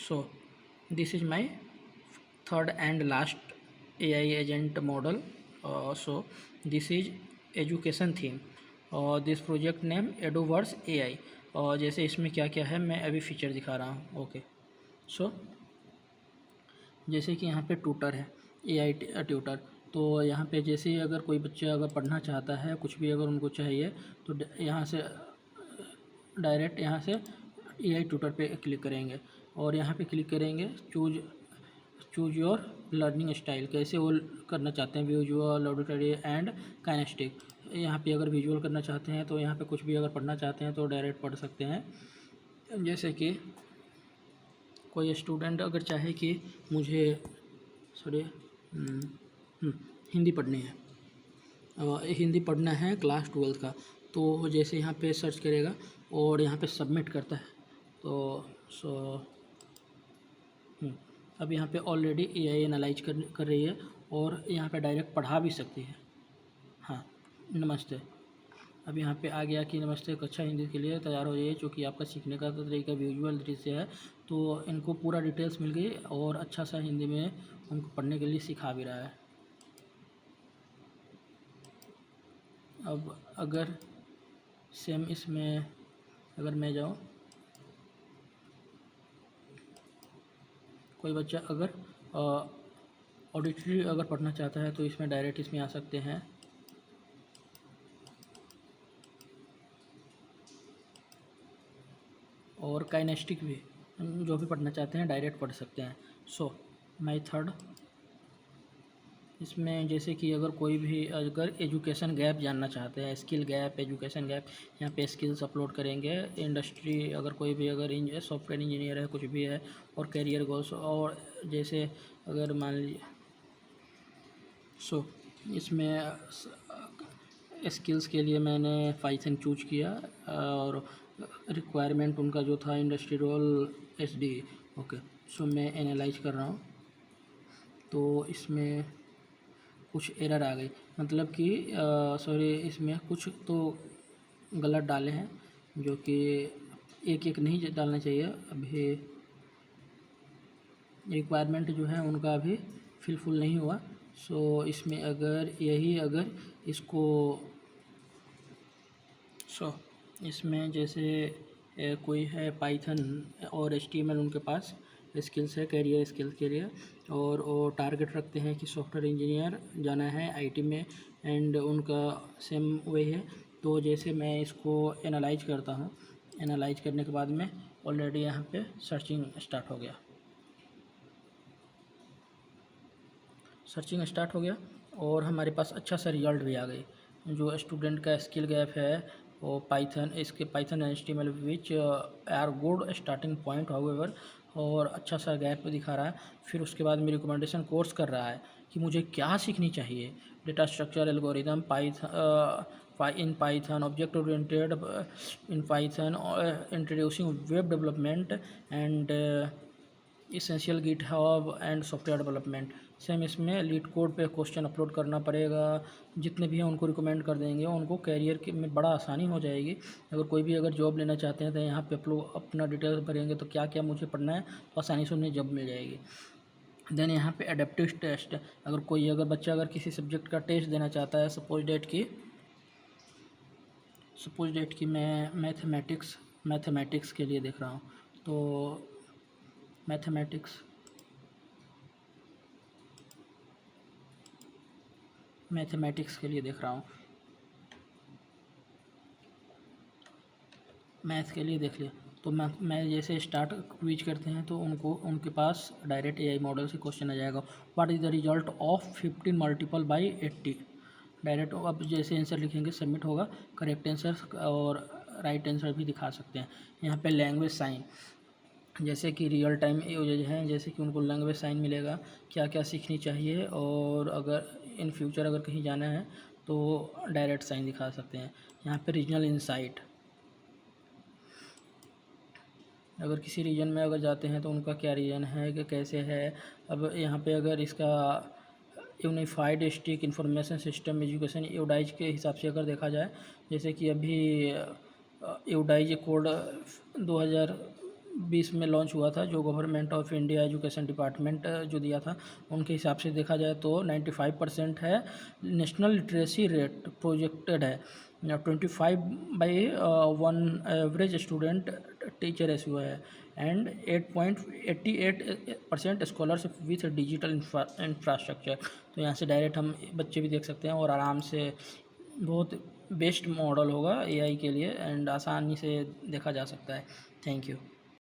So this is my third and last AI agent model. So this is education theme. This project name Eduverse AI. जैसे इसमें क्या क्या है मैं अभी फीचर दिखा रहा हूँ. ओके, सो जैसे कि यहाँ पे ट्यूटर है, AI ट्यूटर. तो यहाँ पे जैसे अगर कोई बच्चा अगर पढ़ना चाहता है, कुछ भी अगर उनको चाहिए, तो यहाँ से डायरेक्ट यहाँ से AI ट्यूटर पे क्लिक करेंगे और यहाँ पे क्लिक करेंगे चूज योर लर्निंग स्टाइल. कैसे वो करना चाहते हैं, विजुअल, ऑडिटरी एंड काइनेस्टिक. यहाँ पे अगर विजुअल करना चाहते हैं तो यहाँ पे कुछ भी अगर पढ़ना चाहते हैं तो डायरेक्ट पढ़ सकते हैं. जैसे कि कोई स्टूडेंट अगर चाहे कि मुझे हिंदी पढ़नी है, हिंदी पढ़ना है क्लास 12 का, तो जैसे यहाँ पे सर्च करेगा और यहाँ पे सबमिट करता है तो अब यहाँ पे ऑलरेडी AI एनालाइज कर रही है और यहाँ पे डायरेक्ट पढ़ा भी सकती है. हाँ, नमस्ते. अब यहाँ पे आ गया कि नमस्ते, कक्षा हिंदी के लिए तैयार हो जाइए, चूँकि आपका सीखने का तरीका विजुअल दृश्य है. तो इनको पूरा डिटेल्स मिल गई और अच्छा सा हिंदी में उनको पढ़ने के लिए सिखा भी रहा है. अब अगर सेम इसमें अगर मैं जाऊँ, कोई बच्चा अगर ऑडिटरी अगर पढ़ना चाहता है तो इसमें डायरेक्ट इसमें आ सकते हैं. और काइनेस्टिक भी जो भी पढ़ना चाहते हैं डायरेक्ट पढ़ सकते हैं. सो माय थर्ड, इसमें जैसे कि अगर कोई भी अगर एजुकेशन गैप जानना चाहते हैं, स्किल गैप, एजुकेशन गैप, यहाँ पे स्किल्स अपलोड करेंगे. इंडस्ट्री अगर कोई भी अगर सॉफ्टवेयर इंजीनियर है, कुछ भी है, और करियर गोल्स. और जैसे अगर मान लीजिए इसमें स्किल्स के लिए मैंने पाइथन चूज किया और रिक्वायरमेंट उनका जो था इंडस्ट्री रोल SD. ओके, सो मैं एनालाइज कर रहा हूँ तो इसमें कुछ एरर आ गई, मतलब कि इसमें कुछ तो गलत डाले हैं जो कि एक एक नहीं डालना चाहिए. अभी रिक्वायरमेंट जो है उनका अभी फिलफुल नहीं हुआ. सो इसमें अगर इसको इसमें जैसे कोई है पाइथन और HTML उनके पास स्किल्स है करियर स्किल्स के लिए, और वो टारगेट रखते हैं कि सॉफ्टवेयर इंजीनियर जाना है IT में, एंड उनका सेम वे है. तो जैसे मैं इसको एनालाइज करता हूँ, एनालाइज करने के बाद में ऑलरेडी यहाँ पे सर्चिंग स्टार्ट हो गया और हमारे पास अच्छा सा रिजल्ट भी आ गई. जो स्टूडेंट का स्किल गैप है वो Python and HTML which are good starting point however, और अच्छा सा गैप दिखा रहा है. फिर उसके बाद में रिकमेंडेशन कोर्स कर रहा है कि मुझे क्या सीखनी चाहिए. Data structure, algorithm, in Python, object oriented in Python, introducing web development and essential GitHub and software development. Same इसमें लीड कोड पे क्वेश्चन अपलोड करना पड़ेगा. जितने भी हैं उनको रिकमेंड कर देंगे, उनको कैरियर के में बड़ा आसानी हो जाएगी. अगर कोई भी अगर जॉब लेना चाहते हैं तो यहाँ पे अपना डिटेल्स भरेंगे तो क्या क्या मुझे पढ़ना है तो आसानी से उन्हें जॉब मिल जाएगी. देन यहाँ पे एडेप्टिव टेस्ट, अगर बच्चा अगर किसी सब्जेक्ट का टेस्ट देना चाहता है, सपोज डेट की मैं मैथमेटिक्स के लिए देख रहा हूँ, तो मैथमेटिक्स के लिए देख रहा हूँ, मैथ के लिए देख लिया. तो मैं जैसे स्टार्ट क्विज करते हैं तो उनके पास डायरेक्ट AI मॉडल से क्वेश्चन आ जाएगा. What is the result of 15 multiple by 80. Direct अब जैसे आंसर लिखेंगे सबमिट होगा. करेक्ट आंसर और राइट आंसर भी दिखा सकते हैं. यहाँ पे लैंग्वेज साइन, जैसे कि रियल टाइम यूजेज हैं, जैसे कि उनको लैंग्वेज साइन मिलेगा क्या क्या सीखनी चाहिए, और अगर इन फ्यूचर अगर कहीं जाना है तो डायरेक्ट साइन दिखा सकते हैं. यहाँ पे रीजनल इंसाइट, अगर किसी रीजन में अगर जाते हैं तो उनका क्या रीजन है कि कैसे है. अब यहाँ पे अगर इसका unified district information system education UDISE के हिसाब से अगर देखा जाए, जैसे कि अभी यूडाइज कोड 2020 में लॉन्च हुआ था, जो government of India education department जो दिया था, उनके हिसाब से देखा जाए तो 95% है नेशनल लिटरेसी रेट प्रोजेक्टेड है। 25/1 एवरेज स्टूडेंट टीचर रेशियो है, and 8.88% scholarship with digital infrastructure. तो यहाँ से डायरेक्ट हम बच्चे भी देख सकते हैं, और आराम से बहुत बेस्ट मॉडल होगा एआई के लिए, एंड आसानी से देखा जा सकता है। Thank you.